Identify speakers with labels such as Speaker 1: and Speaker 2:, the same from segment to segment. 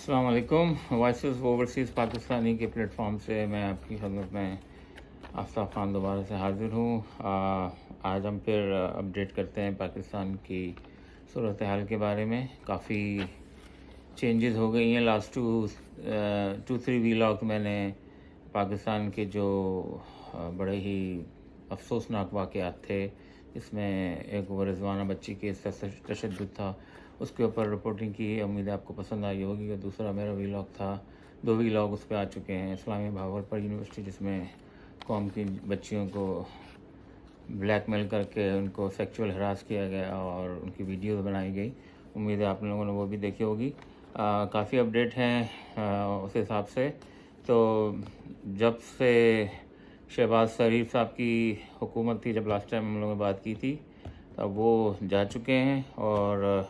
Speaker 1: السلام علیکم. Voices overseas Pakistani کے پلیٹ فارم سے میں آپ کی خدمت میں آفتاب خان دوبارہ سے حاضر ہوں. آج ہم پھر اپڈیٹ کرتے ہیں پاکستان کی صورتحال کے بارے میں. کافی چینجز ہو گئی ہیں. لاسٹ ٹو تھری ویلاگ میں نے پاکستان کے جو بڑے ہی افسوسناک واقعات تھے، جس میں ایک وہ رضوانہ بچی کے تشدد تھا، اس کے اوپر رپورٹنگ کی. امید ہے آپ کو پسند آئی ہوگی. اور دوسرا میرا ویلاگ تھا، 2 ویلاگ اس پہ آ چکے ہیں. اسلامیہ بھاگلپور یونیورسٹی، جس میں قوم کی بچیوں کو بلیک میل کر کے ان کو سیکچول ہراس کیا گیا اور ان کی ویڈیوز بنائی گئی. امید ہے آپ لوگوں نے وہ بھی دیکھی ہوگی. کافی اپڈیٹ ہیں اس حساب سے. تو جب سے شہباز شریف صاحب کی حکومت تھی، جب لاسٹ ٹائم ہم لوگوں نے بات کی تھی، تب وہ جا چکے ہیں اور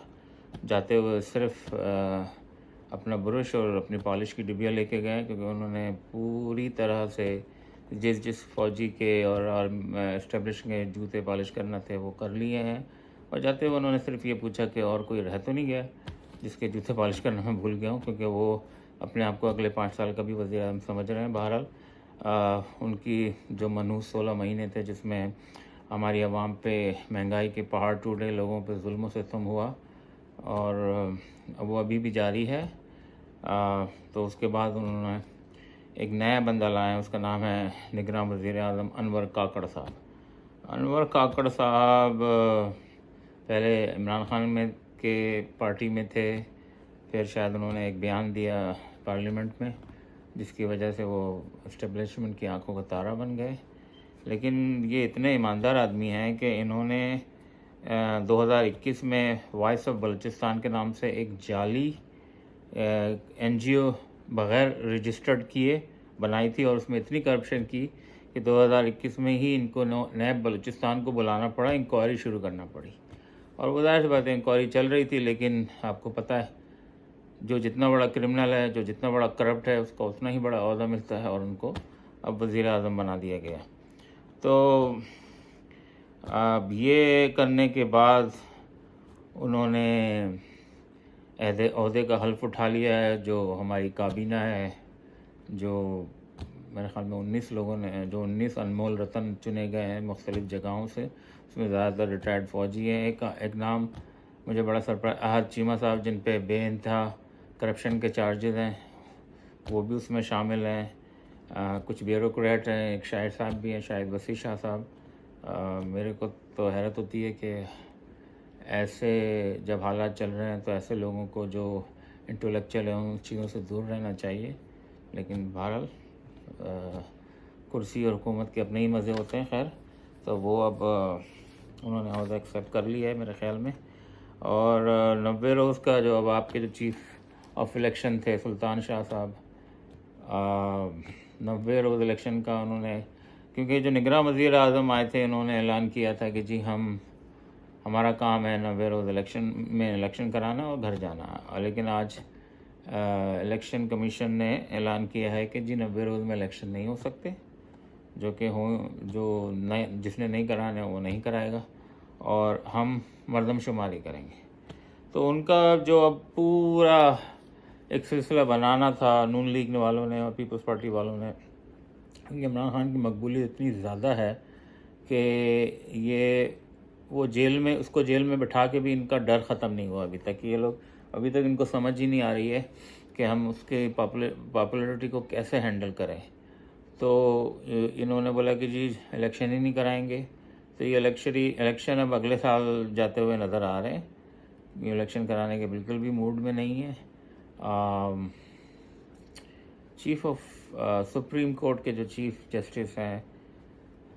Speaker 1: جاتے ہوئے صرف اپنا برش اور اپنی پالش کی ڈبیا لے کے گئے، کیونکہ انہوں نے پوری طرح سے جس فوجی کے اور اسٹیبلش کے جوتے پالش کرنا تھے وہ کر لیے ہیں. اور جاتے ہوئے انہوں نے صرف یہ پوچھا کہ اور کوئی رہ تو نہیں گیا جس کے جوتے پالش کرنا میں بھول گیا ہوں، کیونکہ وہ اپنے آپ کو اگلے 5 سال کا بھی وزیر اعظم سمجھ رہے ہیں. بہرحال ان کی جو منحوس 16 مہینے تھے، جس میں ہماری عوام پہ مہنگائی کے پہاڑ ٹوٹے، لوگوں پہ ظلم و ستم ہوا، اور وہ ابھی بھی جاری ہے. تو اس کے بعد انہوں نے ایک نیا بندہ لایا ہے. اس کا نام ہے نگراں وزیر اعظم انور کاکڑ صاحب. انور کاکڑ صاحب پہلے عمران خان کے پارٹی میں تھے، پھر شاید انہوں نے ایک بیان دیا پارلیمنٹ میں، جس کی وجہ سے وہ اسٹیبلشمنٹ کی آنکھوں کا تارا بن گئے. لیکن یہ اتنے ایماندار آدمی ہیں کہ انہوں نے 2021 میں وائس آف بلوچستان کے نام سے ایک جعلی NGO بغیر رجسٹرڈ کیے بنائی تھی، اور اس میں اتنی کرپشن کی کہ 2021 میں ہی ان کو نیب بلوچستان کو بلانا پڑا، انکوائری شروع کرنا پڑی. اور وہ ظاہر سی بات ہے انکوائری چل رہی تھی، لیکن آپ کو پتہ ہے جو جتنا بڑا کرمنل ہے، جو جتنا بڑا کرپٹ ہے، اس کو اتنا ہی بڑا عہدہ ملتا ہے، اور ان کو اب وزیر اعظم بنا دیا گیا. تو اب یہ کرنے کے بعد انہوں نے عہدے کا حلف اٹھا لیا ہے. جو ہماری کابینہ ہے، جو میرے خیال میں 19 لوگوں نے، جو 19 انمول رتن چنے گئے ہیں مختلف جگہوں سے، اس میں زیادہ تر ریٹائرڈ فوجی ہیں. ایک نام مجھے بڑا سرپرائز، احد چیمہ صاحب، جن پہ بے انتہا کرپشن کے چارجز ہیں، وہ بھی اس میں شامل ہیں. کچھ بیوروکریٹ ہیں، ایک شاہد صاحب بھی ہیں، شاہد وسیع شاہ صاحب. میرے کو تو حیرت ہوتی ہے کہ ایسے جب حالات چل رہے ہیں تو ایسے لوگوں کو جو انٹلیکچوئل ہیں ان چیزوں سے دور رہنا چاہیے. لیکن بہرحال کرسی اور حکومت کے اپنے ہی مزے ہوتے ہیں. خیر، تو وہ اب انہوں نے عہدہ ایکسیپٹ کر لیا ہے میرے خیال میں. اور 90 روز کا جو اب آپ کے جو چیف آف الیکشن تھے سلطان شاہ صاحب، 90 روز الیکشن کا انہوں نے، کیونکہ جو نگراں وزیر اعظم آئے تھے انہوں نے اعلان کیا تھا کہ جی ہمارا کام ہے 90 روز الیکشن کرانا اور گھر جانا. لیکن آج الیکشن کمیشن نے اعلان کیا ہے کہ جی 90 روز میں الیکشن نہیں ہو سکتے، جس نے نہیں کرانا وہ نہیں کرائے گا، اور ہم مردم شماری کریں گے. تو ان کا جو اب پورا ایک سلسلہ بنانا تھا، نون لیگ والوں نے اور پیپلز پارٹی والوں نے، کیونکہ عمران خان کی مقبولیت اتنی زیادہ ہے کہ اس کو جیل میں بٹھا کے بھی ان کا ڈر ختم نہیں ہوا ابھی تک. یہ لوگ ابھی تک ان کو سمجھ ہی نہیں آ رہی ہے کہ ہم اس کے پاپولیرٹی کو کیسے ہینڈل کریں. تو انہوں نے بولا کہ جی الیکشن ہی نہیں کرائیں گے. تو یہ الیکشن اب اگلے سال جاتے ہوئے نظر آ رہے ہیں. یہ الیکشن کرانے کے بالکل بھی موڈ میں نہیں ہے. چیف آف سپریم کورٹ کے جو چیف جسٹس ہیں،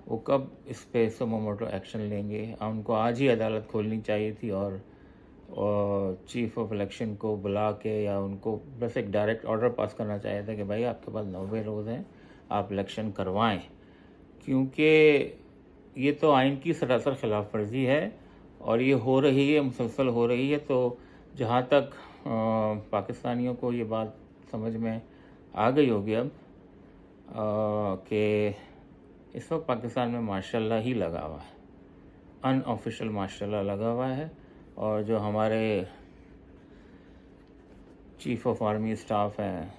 Speaker 1: وہ کب اس پہ سمو موٹو ایکشن لیں گے؟ ان کو آج ہی عدالت کھولنی چاہیے تھی، اور چیف آف الیکشن کو بلا کے یا ان کو بس ایک ڈائریکٹ آرڈر پاس کرنا چاہیے تھا کہ بھائی آپ کے پاس 90 روز ہیں، آپ الیکشن کروائیں. کیونکہ یہ تو آئین کی سراسر خلاف ورزی ہے، اور یہ ہو رہی ہے، مسلسل ہو رہی ہے. تو جہاں تک پاکستانیوں کو یہ بات سمجھ میں آ گئی ہوگی اب کہ اس وقت پاکستان میں ماشاء اللہ ہی لگا ہوا ہے، ان آفیشیل ماشاء اللہ لگا ہوا ہے. اور جو ہمارے चीफ ऑफ आर्मी स्टाफ हैं,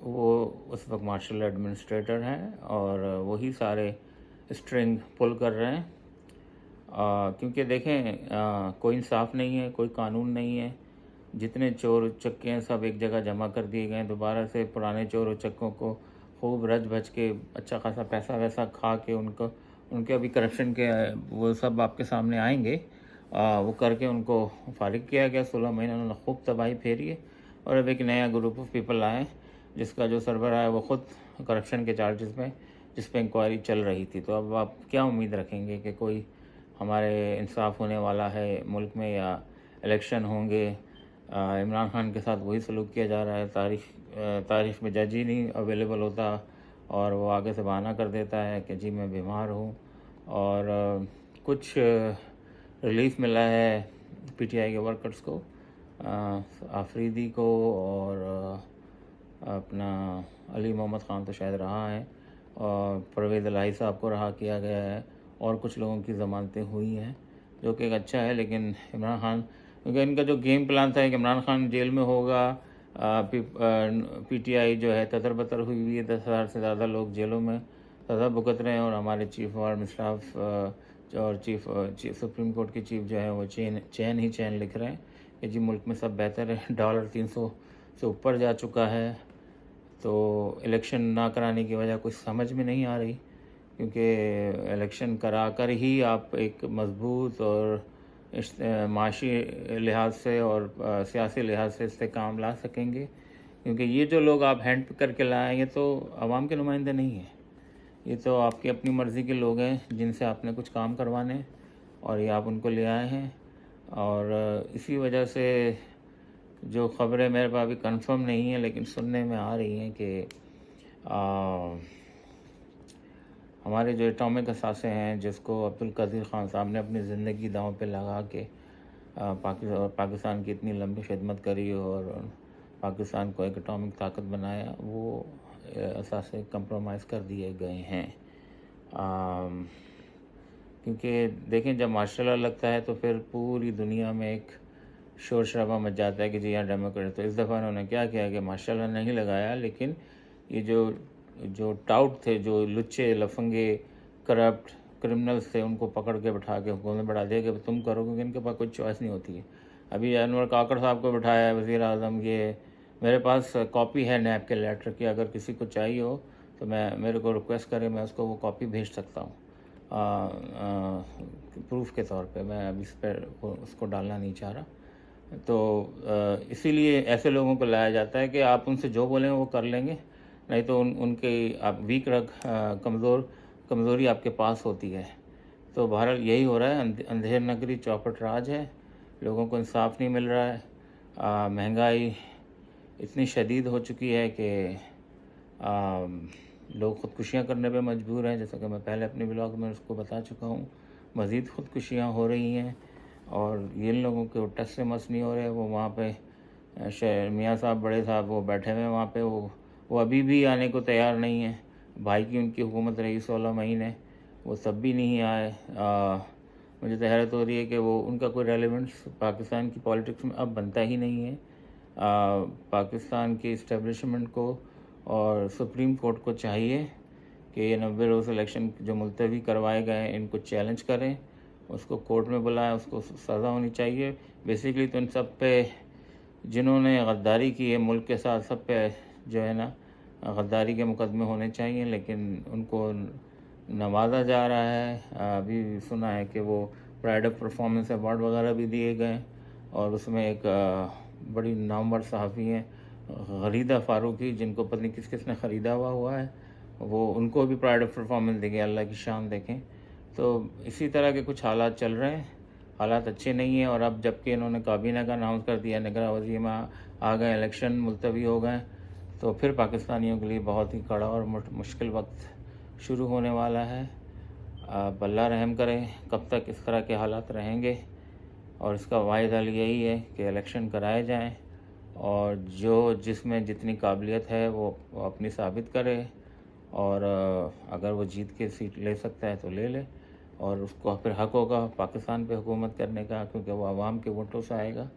Speaker 1: वो उस वक्त मार्शल एडमिनिस्ट्रेटर हैं और वही सारे स्ट्रिंग पुल कर रहे हैं। क्योंकि देखें, कोई इंसाफ नहीं है, कोई कानून नहीं है। जितने चोर उचक्के हैं सब एक जगह जमा कर दिए गए हैं। दोबारा से पुराने चोर उचक्कों को खूब रच भच के अच्छा खासा पैसा वैसा खा के उनके अभी करप्शन के वो सब आपके सामने आएंगे। वो करके उनको फारिग किया गया। 16 महीने उन्होंने खूब तबाही फेरी है और अब एक नया ग्रुप ऑफ पीपल आए जिसका जो सरबराह है वो ख़ुद करप्शन के चार्जेस में, जिस पे इंक्वायरी चल रही थी। तो अब आप क्या उम्मीद रखेंगे कि कोई हमारे इंसाफ होने वाला है मुल्क में, या इलेक्शन होंगे? इमरान खान के साथ वही सलूक किया जा रहा है। तारीख में जज ही नहीं अवेलेबल होता और वो आगे से बहाना कर देता है कि जी मैं बीमार हूँ। और कुछ रिलीफ मिला है पीटीआई के वर्कर्स को, आफरीदी को और अपना अली मोहम्मद ख़ान तो शायद रहा है, और परवेज़ इलाही साहब को रहा किया गया है, और कुछ लोगों की ज़मानतें हुई हैं, जो कि एक अच्छा है। लेकिन इमरान खान, क्योंकि इनका जो गेम प्लान था कि इमरान खान जेल में होगा, पीटीआई जो है ततर बतर हुई हुई है, 10,000 से ज़्यादा लोग जेलों में सज़ा भुगत रहे हैं, और हमारे चीफ ऑफ आर्मी स्टाफ और चीफ सुप्रीम कोर्ट के चीफ जो है वो चैन ही चैन लिख रहे हैं कि जी मुल्क में सब बेहतर है। डॉलर 300 से ऊपर जा चुका है। तो इलेक्शन ना कराने की वजह कुछ समझ में नहीं आ रही, क्योंकि इलेक्शन करा कर ही आप एक मजबूत और माशी लिहाज से और सियासी लिहाज से इस्तेकाम ला सकेंगे। क्योंकि ये जो लोग आप हैंड पिक करके लाए, ये तो आवाम के नुमाइंदे नहीं हैं, ये तो आपकी अपनी मर्ज़ी के लोग हैं जिनसे आपने कुछ काम करवाने, और ये आप उनको ले आए हैं। और इसी वजह से जो ख़बरें मेरे पास अभी कंफर्म नहीं है लेकिन सुनने में आ रही हैं कि हमारे जो एटॉमिक असासे हैं, जिसको अब्दुल कदीर ख़ान साहब ने अपनी ज़िंदगी दांव पे लगा के पाकिस्तान की इतनी लंबी खिदमत करी और पाकिस्तान को एक एटॉमिक ताकत बनाया, वो असासे कंप्रोमाइज़ कर दिए गए हैं। क्योंकि देखें, जब मार्शल लॉ लगता है तो फिर पूरी दुनिया में एक शोर शराबा मच जाता है कि जी यहाँ डेमोक्रेट। तो इस दफ़ा उन्होंने क्या किया कि मार्शल लॉ नहीं लगाया, लेकिन ये जो टाउट थे, जो लुच्चे लफंगे करप्ट क्रिमिनल्स थे, उनको पकड़ के बैठा के हुकूमत बढ़ा दिया कि तुम करो, क्योंकि इनके पास कोई चॉइस नहीं होती है। अभी अनवर काकड़ साहब को बिठाया है वज़ीर आज़म। ये मेरे पास कॉपी है नैब के लेटर की, अगर किसी को चाहिए हो तो मेरे को रिक्वेस्ट करे, मैं उसको वो कॉपी भेज सकता हूँ प्रूफ के तौर पे। मैं अभी इस पर उसको डालना नहीं चाह रहा। तो इसीलिए ऐसे लोगों को लाया जाता है कि आप उनसे जो बोलें वो कर लेंगे, नहीं तो उनके आप वीक कमज़ोरी आपके पास होती है। तो बहरहाल यही हो रहा है, अंधेर नगरी चौपट राज है, लोगों को इंसाफ नहीं मिल रहा है। महंगाई इतनी शदीद हो चुकी है कि लोग ख़ुदकुशियाँ करने पे मजबूर हैं, जैसा कि मैं पहले अपने ब्लॉग में उसको बता चुका हूँ। मज़ीद ख़ुदकुशियाँ हो रही हैं और ये लोगों के टस से मस नहीं हो रहे। वो वहाँ पे मियाँ साहब, बड़े साहब, वो बैठे हुए हैं वहाँ पे, वो अभी भी आने को तैयार नहीं है। भाई की उनकी हुकूमत रही 16 महीने, वो तब भी नहीं आए। मुझे तो हैरत हो रही है कि वो उनका कोई रेलेवेंस पाकिस्तान की पॉलिटिक्स में अब बनता ही नहीं है। पाकिस्तान की इस्टेब्लिशमेंट को और सुप्रीम कोर्ट को चाहिए कि ये 90 रोज़ इलेक्शन जो मुलतवी करवाए गए हैं इनको चैलेंज करें, उसको कोर्ट में बुलाएं, उसको सज़ा होनी चाहिए। बेसिकली तो इन सब पे जिन्होंने गद्दारी की है मुल्क के साथ, सब पे जो है ना गद्दारी के मुकदमे होने चाहिए, लेकिन उनको नवाजा जा रहा है। अभी सुना है कि वो प्राइड ऑफ परफॉर्मेंस अवार्ड वगैरह भी दिए गए, और उसमें एक बड़ी नामवर सहाफ़ी हैं गरीदा फ़ारूकी, जिनको पता नहीं किस ने ख़रीदा हुआ है, वो उनको भी प्राइड ऑफ परफॉर्मेंस देंगे। अल्लाह की शान देखें। तो इसी तरह के कुछ हालात चल रहे हैं, हालात अच्छे नहीं हैं। और अब जबकि इन्होंने काबीना का अनाउंस कर दिया, निगरान वज़ीर में आ गए, इलेक्शन मुलतवी हो गए, तो फिर पाकिस्तानियों के लिए बहुत ही कड़ा और मुश्किल वक्त शुरू होने वाला है। अल्लाह रहम करें, कब तक इस तरह के हालात रहेंगे। और इसका वाहिद हल यही है कि इलेक्शन कराए जाएं, और जिसमें जितनी काबिलियत है वो अपनी साबित करे, और अगर वो जीत के सीट ले सकता है तो ले ले, और उसको फिर हक़ होगा पाकिस्तान पे हुकूमत करने का, क्योंकि वो आवाम के वोटों से आएगा।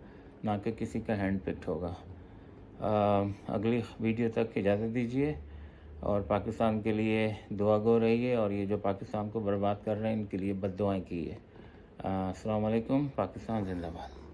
Speaker 1: نہ کہ کسی کا ہینڈ پکڈ ہوگا۔ اگلی ویڈیو تک اجازت دیجیے اور پاکستان کے لیے دعا گو رہیے، اور یہ جو پاکستان کو برباد کر رہے ہیں ان کے لیے بد دعائیں کیجیے۔ السلام علیکم۔ پاکستان زندہ باد۔